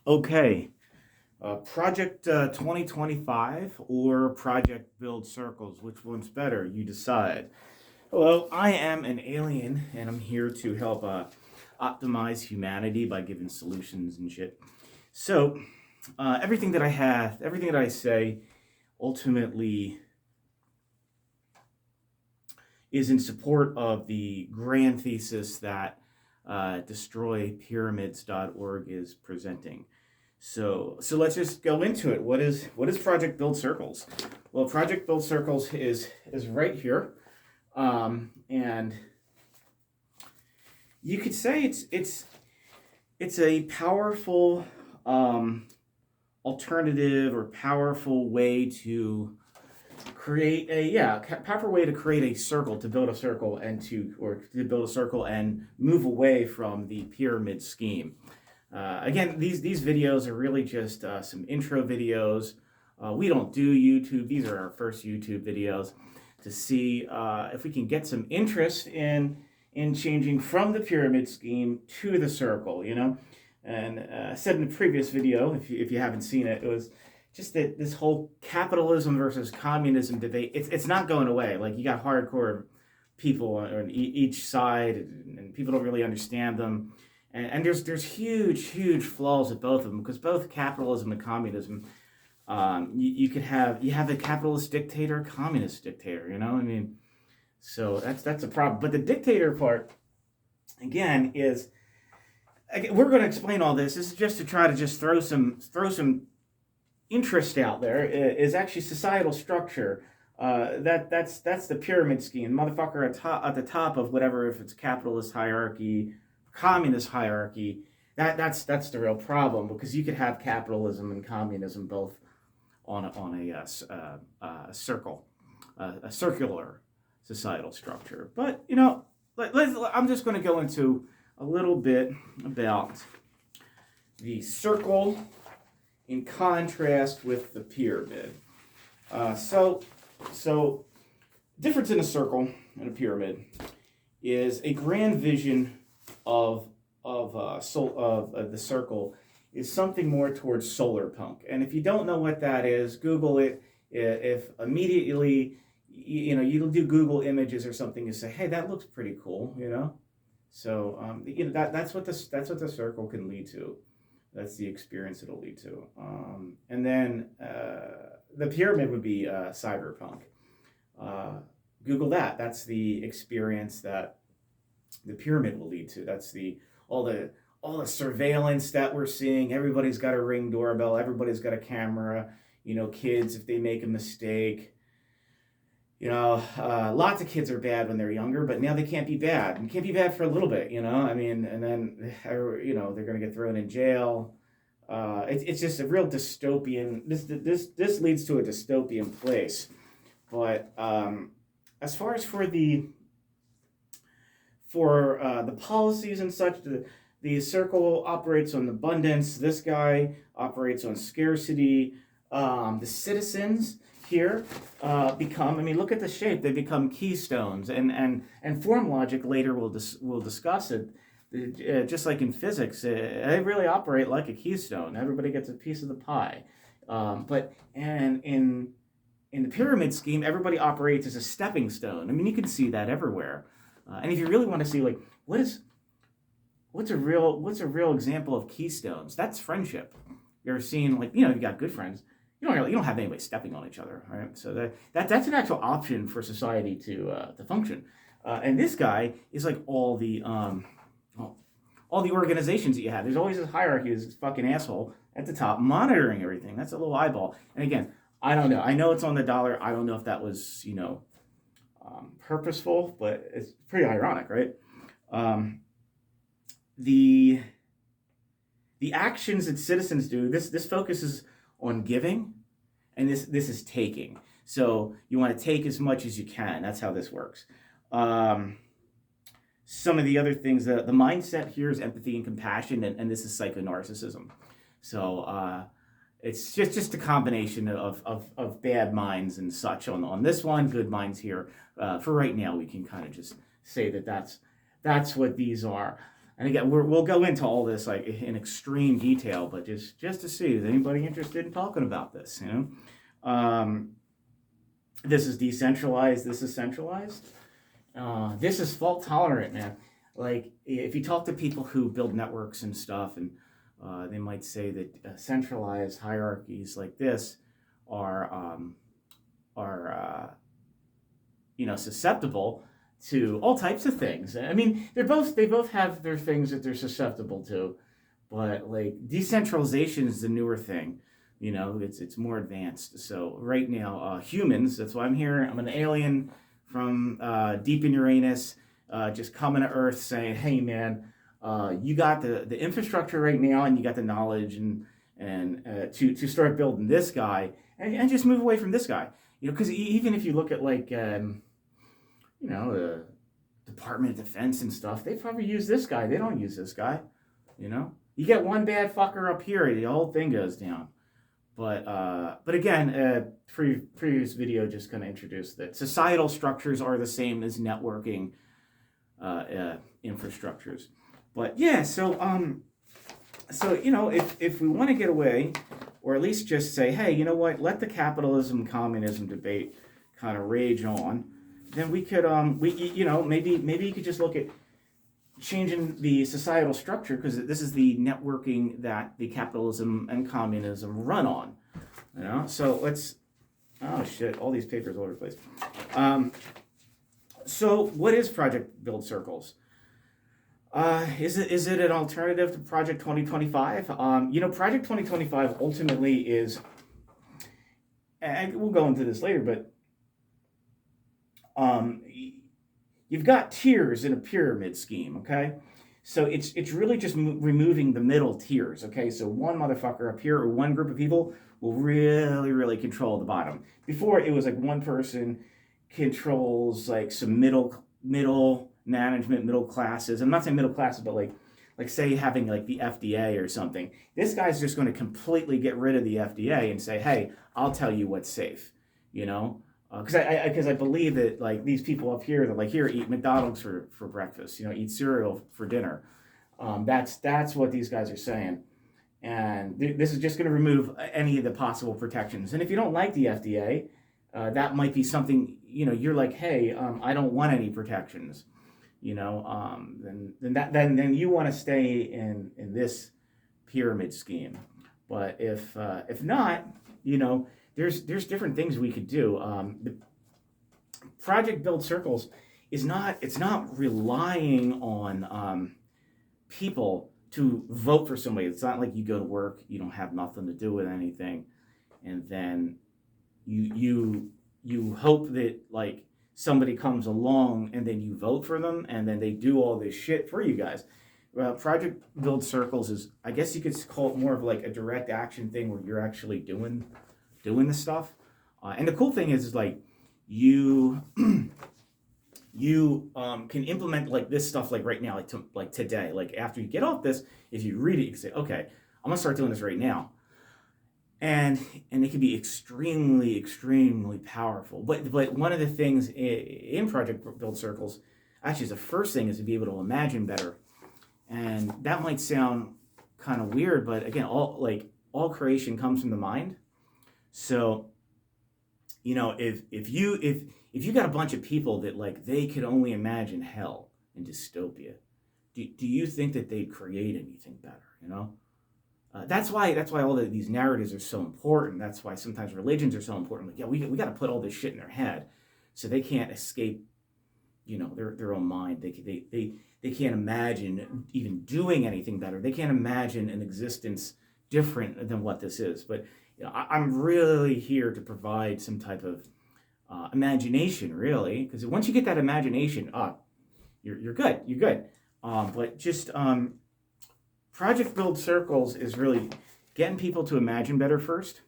Okay, Project 2025 or Project Build Circles, which one's better? You decide. Hello, I am an alien and I'm here to help optimize humanity by giving solutions and shit. So, everything that I have, everything that I say, ultimately is in support of the grand thesis that destroypyramids.org is presenting. So let's just go into it. What is Project Build Circles? Well, Project Build Circles is right here, and you could say it's a powerful alternative or powerful way to create powerful way to create a circle, to build a circle to build a circle and move away from the pyramid scheme. Again, these videos are really just some intro videos. We don't do YouTube. These are our first YouTube videos to see if we can get some interest in changing from the pyramid scheme to the circle. And I said in the previous video, if you haven't seen it, it was just that this whole capitalism versus communism debate. It's not going away. Like, you got hardcore people on each side, and people don't really understand them. And there's huge flaws with both of them, because both capitalism and communism, you have a capitalist dictator, a communist dictator. I mean, so that's a problem. But the dictator part, again, we're going to explain all this. This is just to try to just throw some interest out there. Is actually societal structure. That's the pyramid scheme. Motherfucker at the top of whatever, if it's capitalist hierarchy, communist hierarchy, that's the real problem, because you could have capitalism and communism both on a circle, a circular societal structure. But I'm just going to go into a little bit about the circle in contrast with the pyramid. So difference in a circle and a pyramid is a grand vision of the circle is something more towards solar punk. And if you don't know what that is, Google it. If immediately you'll do Google images or something, you say, hey, that looks pretty cool. So that's what the circle can lead to. That's the experience it'll lead to. And then the pyramid would be cyberpunk. Google that. That's the experience that the pyramid will lead to. That's all the surveillance that we're seeing. Everybody's got a Ring doorbell. Everybody's got a camera. Kids, if they make a mistake. Lots of kids are bad when they're younger, but now they can't be bad. And can't be bad for a little bit, I mean, and then, they're going to get thrown in jail. It's just a real dystopian. This leads to a dystopian place. But as far as for the policies and such, the circle operates on abundance. This guy operates on scarcity. The citizens here become, look at the shape. They become keystones, and form logic later we'll discuss it. Just like in physics, they really operate like a keystone. Everybody gets a piece of the pie. But in the pyramid scheme, everybody operates as a stepping stone. You can see that everywhere. And if you really want to see, like, what's a real example of keystones? That's friendship. You're seeing, like, you got good friends. You don't have anybody stepping on each other, right? So that's an actual option for society to function. And this guy is like all the organizations that you have. There's always this hierarchy, this fucking asshole at the top monitoring everything. That's a little eyeball. And again, I don't know. I know it's on the dollar. I don't know if that was purposeful, but it's pretty ironic, right? The actions that citizens do. This focuses on giving, and this is taking. So you want to take as much as you can. That's how this works. Some of the other things, the mindset here is empathy and compassion, and this is psychonarcissism. So it's just a combination of bad minds and such on this one, good minds here. For right now, we can kind of just say that's what these are. And again, we'll go into all this like in extreme detail, but just to see, is anybody interested in talking about this? This is decentralized. This is centralized. This is fault tolerant, man. Like if you talk to people who build networks and stuff, and they might say that centralized hierarchies like this are susceptible to all types of things. I mean, they both have their things that they're susceptible to, but like decentralization is the newer thing. It's more advanced. So right now, humans. That's why I'm here. I'm an alien from deep in Uranus, just coming to Earth, saying, "Hey, man, you got the infrastructure right now, and you got the knowledge, and to start building this guy, and just move away from this guy." Because even if you look at like the Department of Defense and stuff, they probably use this guy. They don't use this guy. You get one bad fucker up here, the whole thing goes down. But again, previous video just kind of introduced that societal structures are the same as networking infrastructures. But yeah, so if we want to get away, or at least just say, hey, you know what, let the capitalism communism debate kind of rage on, then we could maybe you could just look at changing the societal structure, because this is the networking that the capitalism and communism run on. So let's, oh shit, all these papers all over the place. So what is Project Build Circles? Is it an alternative to Project 2025? Project 2025 ultimately is, and we'll go into this later, but you've got tiers in a pyramid scheme, okay? So it's really just removing the middle tiers, okay? So one motherfucker up here, or one group of people, will really, really control the bottom. Before, it was like one person controls like some middle management, middle classes. I'm not saying middle classes, but like say having like the FDA or something. This guy's just going to completely get rid of the FDA and say, hey, I'll tell you what's safe, Because I believe that like these people up here, that like, here, eat McDonald's for breakfast, eat cereal for dinner. That's what these guys are saying. And this is just going to remove any of the possible protections. And if you don't like the FDA, that might be something, you're like, hey, I don't want any protections, then you want to stay in this pyramid scheme. But if not, there's different things we could do. The Project Build Circles it's not relying on people to vote for somebody. It's not like you go to work, you don't have nothing to do with anything, and then you hope that like somebody comes along and then you vote for them and then they do all this shit for you guys. Project Build Circles is, I guess you could call it more of like a direct action thing where you're actually doing the stuff. And the cool thing is like you can implement like this stuff like right now, like today. Like after you get off this, if you read it, you can say, okay, I'm gonna start doing this right now. And it can be extremely, extremely powerful. But one of the things in Project Build Circles, actually, the first thing is to be able to imagine better. And that might sound kind of weird, but again, all creation comes from the mind. So, if you got a bunch of people that like they could only imagine hell and dystopia, do you think that they'd create anything better? That's why all these narratives are so important. That's why sometimes religions are so important. Like, yeah, we got to put all this shit in their head, so they can't escape, their own mind. They can't imagine even doing anything better. They can't imagine an existence different than what this is. But I'm really here to provide some type of imagination, really, because once you get that imagination up, you're good. You're good. But just Project Build Circles is really getting people to imagine better first.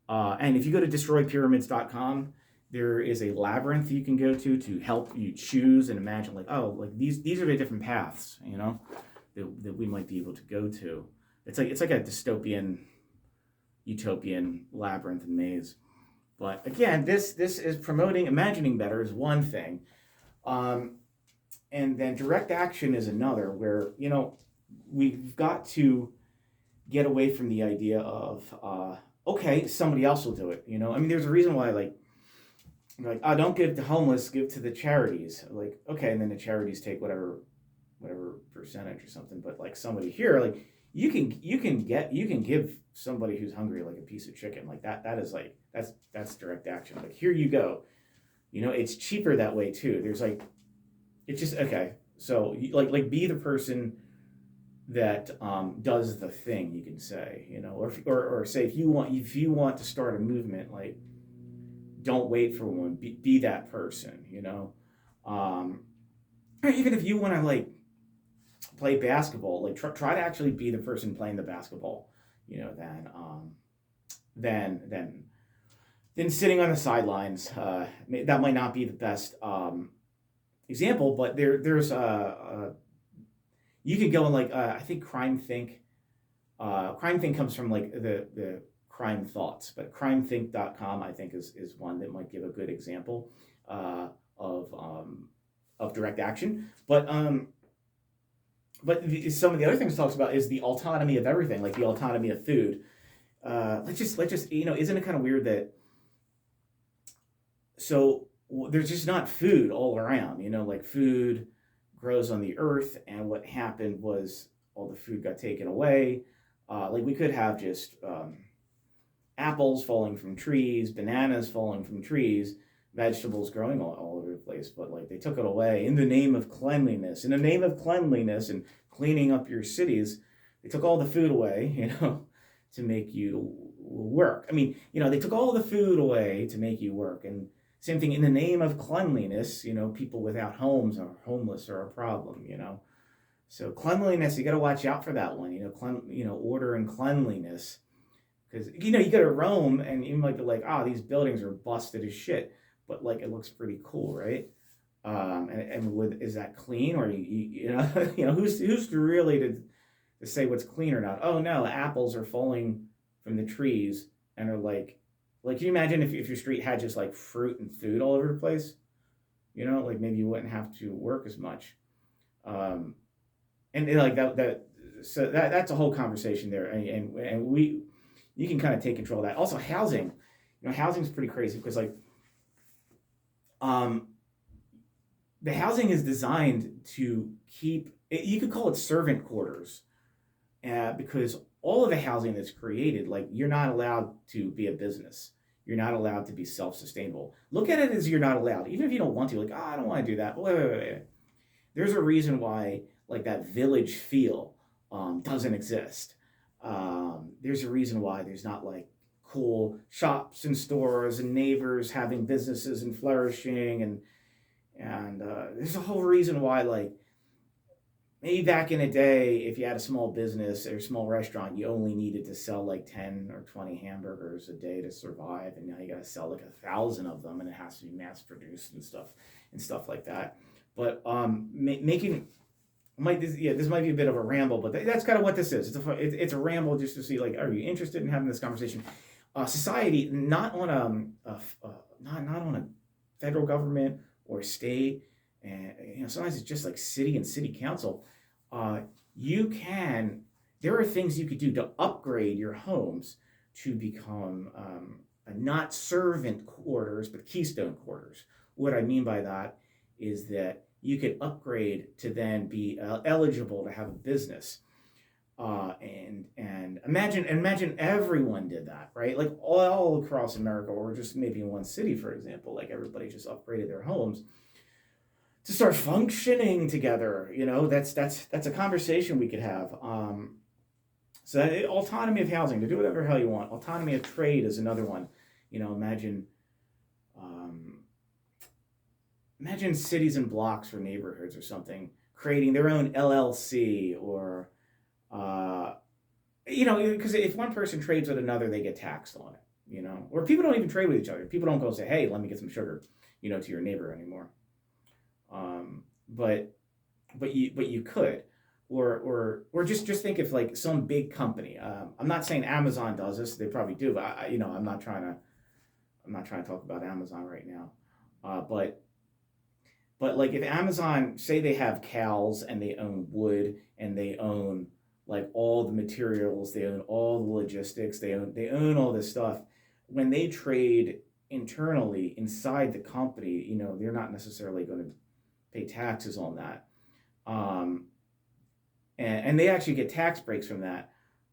And if you go to destroypyramids.com, there is a labyrinth you can go to help you choose and imagine, like, oh, like these are the different paths, that we might be able to go to. It's like a dystopian, utopian labyrinth and maze. But again, this is promoting imagining better is one thing. and then direct action is another where, we've got to get away from the idea of, okay, somebody else will do it. I mean, there's a reason why, like, oh, don't give to homeless, give to the charities. Like, okay, and then the charities take whatever percentage or something. But like somebody here, like you can give somebody who's hungry like a piece of chicken. Like that is like that's direct action. Like, here you go. It's cheaper that way too. There's like, it's just okay. So like be the person that does the thing, you can say, or say, if you want to start a movement, like, don't wait for one, be that person, or even if you want to like play basketball, like try to actually be the person playing the basketball, than sitting on the sidelines. That might not be the best example, but there's you could go in, like, I think Crime Think. Crime Think comes from like the crime thoughts, but crimethink.com I think is one that might give a good example of direct action. But some of the other things it talks about is the autonomy of everything, like the autonomy of food. Let's just isn't it kind of weird that there's just not food all around, like food grows on the earth, and what happened was all the food got taken away. Like, we could have just apples falling from trees, bananas falling from trees, vegetables growing all over the place, but like they took it away in the name of cleanliness. In the name of cleanliness and cleaning up your cities, they took all the food away, to make you work. I mean, they took all the food away to make you work. And same thing, in the name of cleanliness, people without homes or homeless are a problem, So cleanliness, you got to watch out for that one, order and cleanliness. Because, you go to Rome and you might be like, these buildings are busted as shit. But like, it looks pretty cool, right? Is that clean, or who's really to say what's clean or not? Oh no, apples are falling from the trees and are like, can you imagine if your street had just like fruit and food all over the place? Like, maybe you wouldn't have to work as much. And like so that's a whole conversation there, and you can kind of take control of that. Also, housing, housing is pretty crazy because like, the housing is designed to keep, you could call it servant quarters, because all of the housing that's created, like, you're not allowed to be a business. You're not allowed to be self-sustainable. Look at it as you're not allowed, even if you don't want to, like, I don't want to do that. Wait. There's a reason why, like, that village feel doesn't exist. There's a reason why there's not like cool shops and stores and neighbors having businesses and flourishing, and there's a whole reason why, like, maybe back in the day, if you had a small business or a small restaurant, you only needed to sell like 10 or 20 hamburgers a day to survive, and now you got to sell like 1,000 of them, and it has to be mass produced and stuff like that. But this might be a bit of a ramble, but that's kind of what this is. It's a ramble just to see, like, are you interested in having this conversation? Society, not on a federal government or state, and sometimes it's just like city and city council. There are things you could do to upgrade your homes to become not servant quarters, but keystone quarters. What I mean by that is that you could upgrade to then be eligible to have a business. And imagine everyone did that, right? Like, all across America, or just maybe in one city, for example, like, everybody just upgraded their homes to start functioning together. That's a conversation we could have. So autonomy of housing, to do whatever the hell you want. Autonomy of trade is another one. Imagine cities and blocks or neighborhoods or something creating their own LLC, or because if one person trades with another, they get taxed on it. Or people don't even trade with each other. People don't go say, hey, let me get some sugar, to your neighbor anymore. But you could, or just think if, like, some big company. I'm not saying Amazon does this; they probably do. But I'm not trying to talk about Amazon right now. But But like if Amazon, say they have cows and they own wood and they own like all the materials, they own all the logistics, they own all this stuff. When they trade internally inside the company, they're not necessarily going to pay taxes on that. Um, and they actually get tax breaks from that.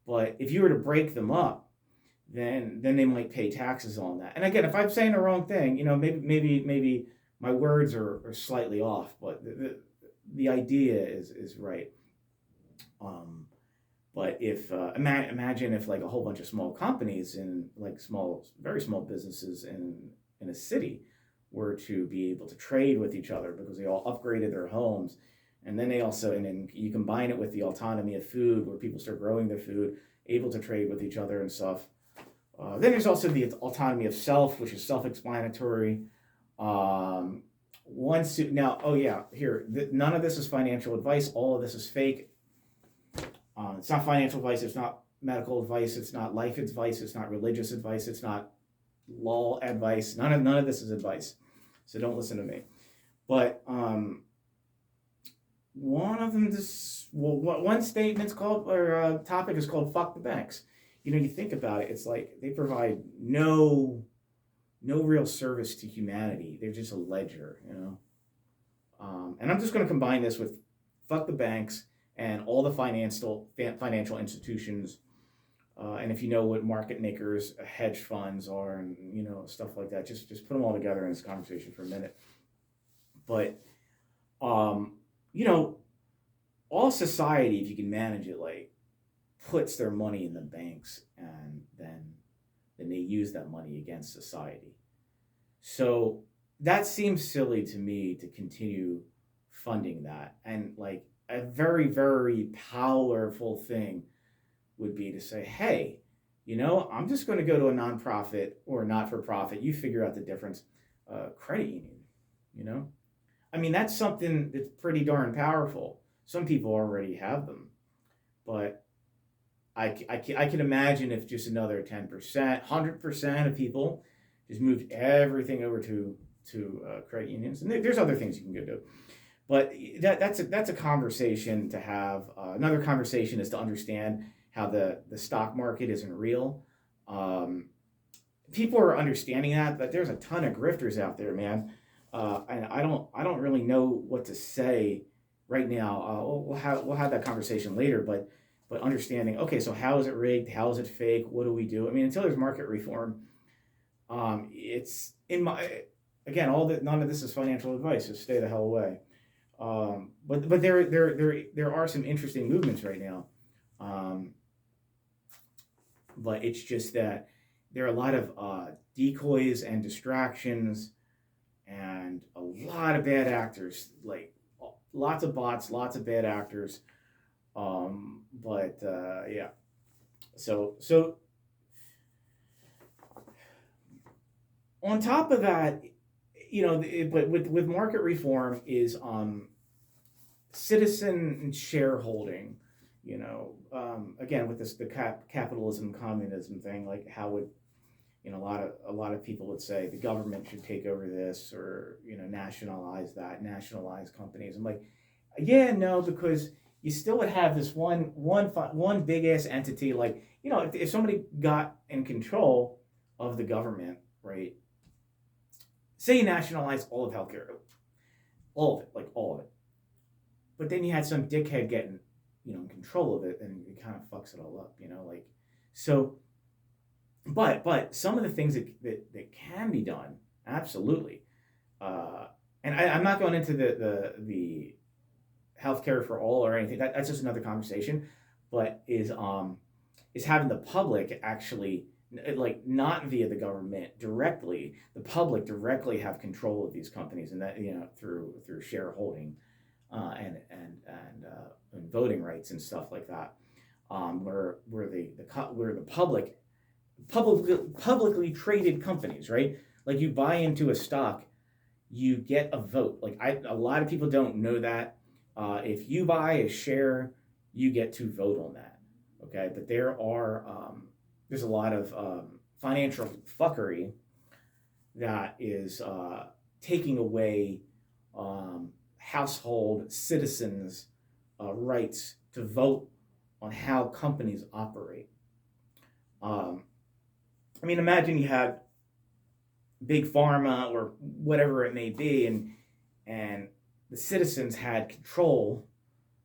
But if you were to break them up, then they might pay taxes on that. And again, if I'm saying the wrong thing, maybe my words are slightly off, but the idea is right. Um, but if imagine if like a whole bunch of small companies and like very small businesses in a city were to be able to trade with each other because they all upgraded their homes, and then then you combine it with the autonomy of food, where people start growing their food, able to trade with each other and stuff. Then there's also the autonomy of self, which is self-explanatory. Um, Now, oh yeah, here, none of this is financial advice. All of this is fake. It's not financial advice. It's not medical advice. It's not life advice. It's not religious advice. It's not law advice. None of this is advice. So don't listen to me. But one statement's called, or topic is called "fuck the banks." You think about it. It's like they provide no real service to humanity. They're just a ledger. And I'm just going to combine this with "fuck the banks" and all the financial institutions. And if you know what market makers, hedge funds are, and stuff like that, just put them all together in this conversation for a minute. But all society, if you can manage it, like puts their money in the banks, and then they use that money against society. So that seems silly to me to continue funding that. And like a very, very powerful thing would be to say, hey, I'm just going to go to a nonprofit or a not-for-profit. You figure out the difference. Credit union. I mean, that's something that's pretty darn powerful. Some people already have them. But I can imagine if just another 10%, 100% of people just moved everything over to credit unions. And there's other things you can go do. But that's a conversation to have. Another conversation is to understand how the stock market isn't real. People are understanding that, but there's a ton of grifters out there, man. And I don't really know what to say right now. We'll have that conversation later, but understanding, okay, so how is it rigged? How is it fake? What do we do? I mean, until there's market reform, it's again, none of this is financial advice. Just stay the hell away. But there are some interesting movements right now. But it's just that there are a lot of decoys and distractions, and a lot of bad actors, like lots of bots, lots of bad actors. Yeah. So on top of that, but with market reform is citizen shareholding. Again, with the capitalism communism thing, like how would a lot of people would say the government should take over this, or nationalize companies. I'm like, yeah, no, because you still would have this one big ass entity. Like, if somebody got in control of the government, right? Say you nationalize all of healthcare, all of it, like all of it, but then you had some dickhead getting in control of it, and it kind of fucks it all up, like so. But some of the things that can be done, absolutely, and I'm not going into the healthcare for all or anything. That's just another conversation. But is having the public actually, like, not via the government directly, the public directly have control of these companies, and that through shareholding, and voting rights and stuff like that, where the publicly traded companies, right? Like, you buy into a stock, you get a vote. Like, a lot of people don't know that. If you buy a share, you get to vote on that. Okay, but there's a lot of financial fuckery that is taking away household citizens' rights to vote on how companies operate. Um, I mean, imagine you had big pharma or whatever it may be, and the citizens had control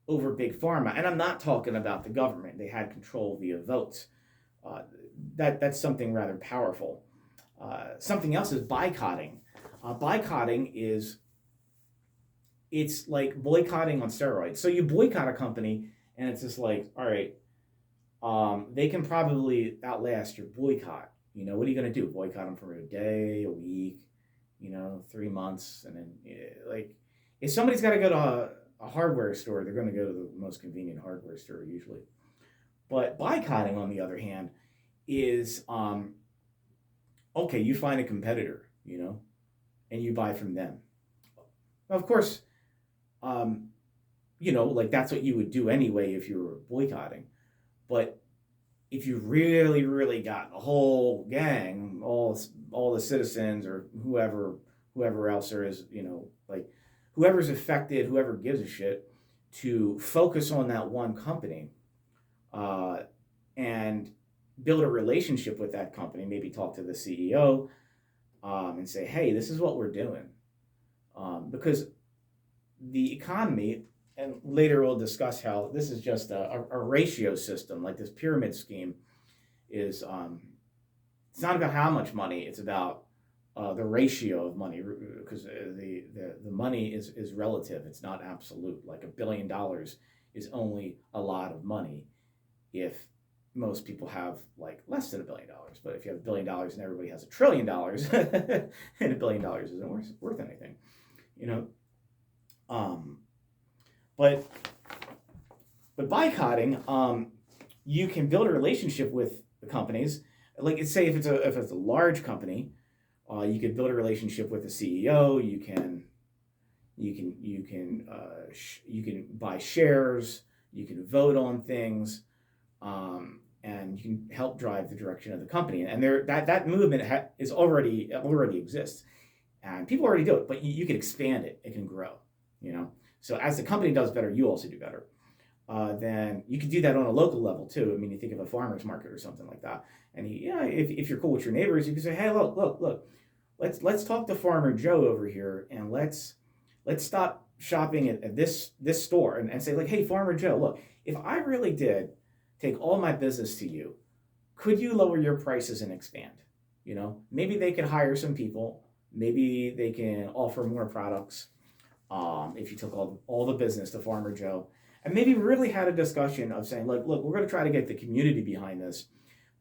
over big pharma. And I'm not talking about the government; they had control via votes. Uh, that's something rather powerful. Something else is boycotting. Boycotting is it's like boycotting on steroids. So you boycott a company, and it's just like, all right, they can probably outlast your boycott. You know, what are you going to do? Boycott them for a day, a week, 3 months, and then like, if somebody's got to go to a hardware store, they're going to go to the most convenient hardware store usually. But boycotting, on the other hand, is okay. You find a competitor, and you buy from them. Of course, um, like that's what you would do anyway if you were boycotting. But if you really, really got a whole gang, all the citizens or whoever else there is, like whoever's affected, whoever gives a shit, to focus on that one company, uh, and build a relationship with that company. Maybe talk to the CEO, and say, hey, this is what we're doing, because the economy, and later we'll discuss how this is just a ratio system, like this pyramid scheme is, it's not about how much money, it's about the ratio of money, because the money is relative, it's not absolute. Like $1 billion is only a lot of money if most people have like less than $1 billion. But if you have $1 billion and everybody has $1 trillion, and $1 billion isn't worth anything, you know. Um, but boycotting, you can build a relationship with the companies. Like, say if it's a large company, you could build a relationship with the CEO. You can buy shares. You can vote on things, and you can help drive the direction of the company. And that movement is already exists, and people already do it. But you can expand it. It can grow. So as the company does better, you also do better. Then you can do that on a local level too. I mean, you think of a farmer's market or something like that, and if you're cool with your neighbors, you can say, hey, look, let's talk to Farmer Joe over here, and let's stop shopping at this store, and say, like, hey, Farmer Joe, look, if I really did take all my business to you, could you lower your prices and expand? Maybe they could hire some people, maybe they can offer more products, if you took all the business to Farmer Joe. And maybe really had a discussion of saying, like, look, we're going to try to get the community behind this,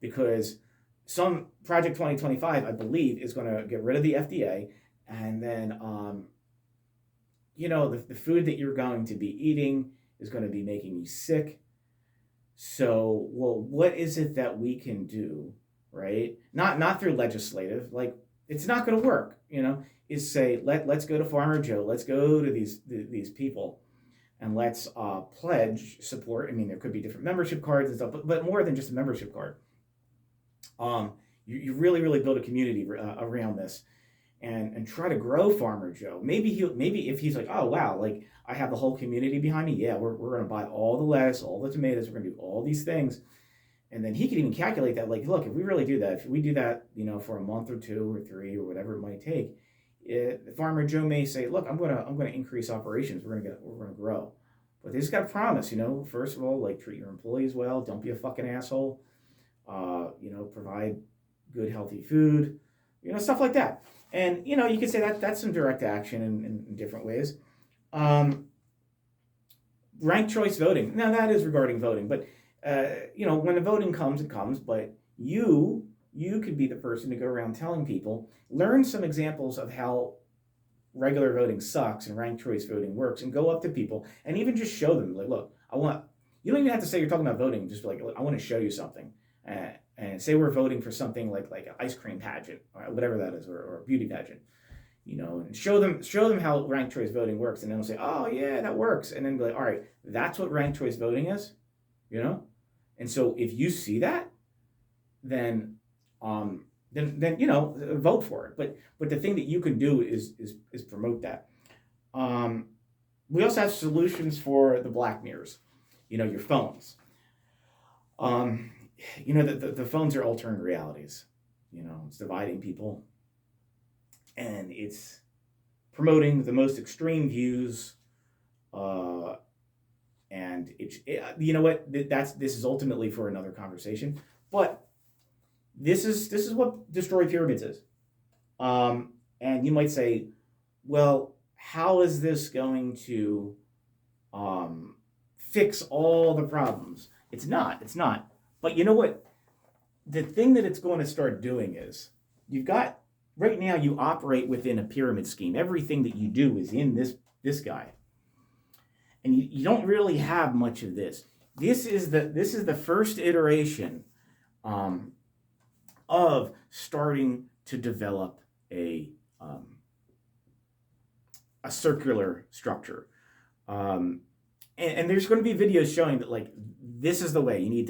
because some Project 2025, I believe, is going to get rid of the FDA, and then, the food that you're going to be eating is going to be making you sick. So, well, what is it that we can do, right? Not through legislative, like, it's not going to work, is say, let's go to Farmer Joe, let's go to these people, and let's pledge support. I mean, there could be different membership cards and stuff, but more than just a membership card. You really, really build a community around this, and try to grow Farmer Joe. Maybe if he's like, oh wow, like I have the whole community behind me. Yeah, we're going to buy all the lettuce, all the tomatoes. We're going to do all these things, and then he could even calculate that. Like, look, if we really do that, if we do that, for a month or 2 or 3 or whatever it might take, Farmer Joe may say, look, I'm gonna increase operations. We're gonna grow, but they just got to promise. First of all, like, treat your employees well. Don't be a fucking asshole. Provide good, healthy food. Stuff like that. And you could say that's some direct action in different ways. Ranked choice voting. Now that is regarding voting, but when the voting comes, it comes. But you could be the person to go around telling people, learn some examples of how regular voting sucks and ranked choice voting works, and go up to people and even just show them, like, look, you don't even have to say you're talking about voting, just like, I want to show you something. And say we're voting for something like an ice cream pageant or whatever that is, or a beauty pageant, and show them how ranked choice voting works, and then they'll say, oh yeah, that works, and then be like, all right, that's what ranked choice voting is, and so if you see that, then vote for it. But the thing that you can do is promote that. We also have solutions for the black mirrors, your phones. Um, the phones are altering realities. It's dividing people, and it's promoting the most extreme views. And you know what? This is ultimately for another conversation. But this is what destroy pyramids is. And you might say, well, how is this going to fix all the problems? It's not. It's not. But you know what? The thing that it's going to start doing is you've got right now you operate within a pyramid scheme. Everything that you do is in this guy, and you don't really have much of this. This is the first iteration of starting to develop a circular structure. And there's going to be videos showing that like this is the way you need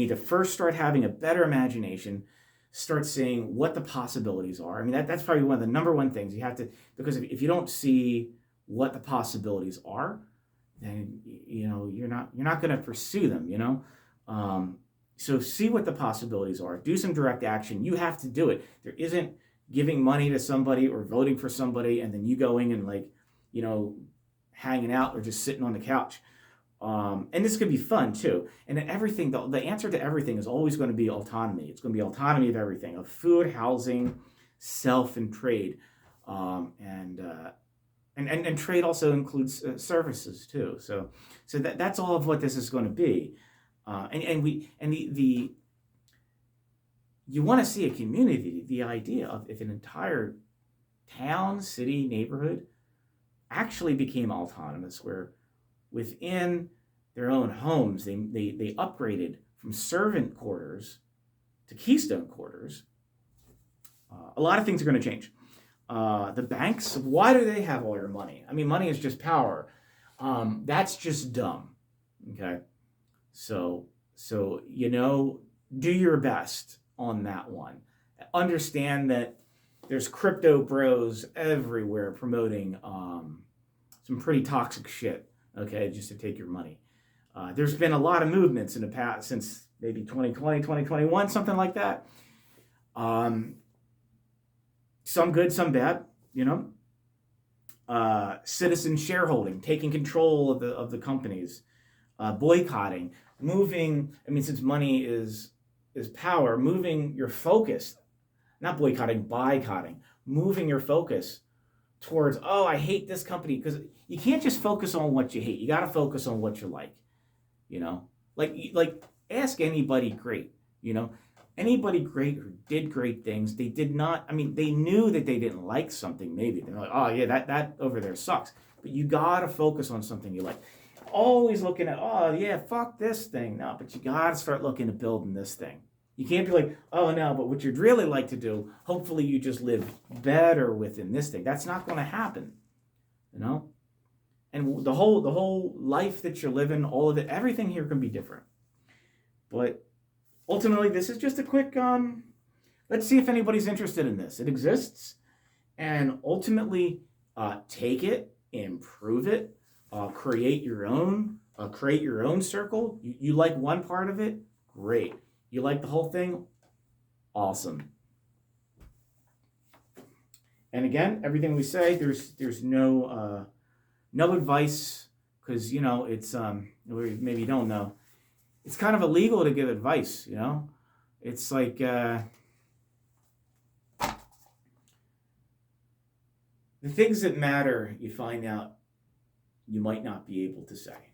to first start having a better imagination, start seeing what the possibilities are. I mean that's probably one of the number one things you have to, because if you don't see what the possibilities are, then you're not going to pursue them. So see what the possibilities are. Do some direct action. You have to do it. There isn't giving money to somebody or voting for somebody and then you going and hanging out or just sitting on the couch. And this could be fun too. And everything, the answer to everything is always going to be autonomy. It's going to be autonomy of everything, of food, housing, self, and trade. And trade also includes services too. So that's all of what this is going to be. You want to see a community. The idea of if an entire town, city, neighborhood actually became autonomous, where within their own homes they upgraded from servant quarters to keystone quarters. A lot of things are going to change. The banks, why do they have all your money? I mean, money is just power. That's just dumb. Okay, so do your best on that one. Understand that there's crypto bros everywhere promoting some pretty toxic shit, okay, just to take your money. There's been a lot of movements in the past, since maybe 2020, 2021, something like that. Some good, some bad, citizen shareholding, taking control of the companies, boycotting, moving, since money is power, moving your focus, not boycotting, boycotting, moving your focus towards, oh, I hate this company, because you can't just focus on what you hate. You got to focus on what you like, like ask anybody great, anybody great who did great things. They did not, they knew that they didn't like something, maybe. They're like, oh, yeah, that over there sucks. But you got to focus on something you like. Always looking at, oh, yeah, fuck this thing. No, but you got to start looking at building this thing. You can't be like, oh, no, but what you'd really like to do, hopefully you just live better within this thing. That's not going to happen, And the whole life that you're living, all of it, everything here can be different. But ultimately, this is just a quick, let's see if anybody's interested in this. It exists. And ultimately, take it, improve it, create your own circle. You like one part of it? Great. You like the whole thing? Awesome. And again, everything we say, there's no advice, because it's maybe you don't know, it's kind of illegal to give advice. It's like the things that matter, you find out you might not be able to say.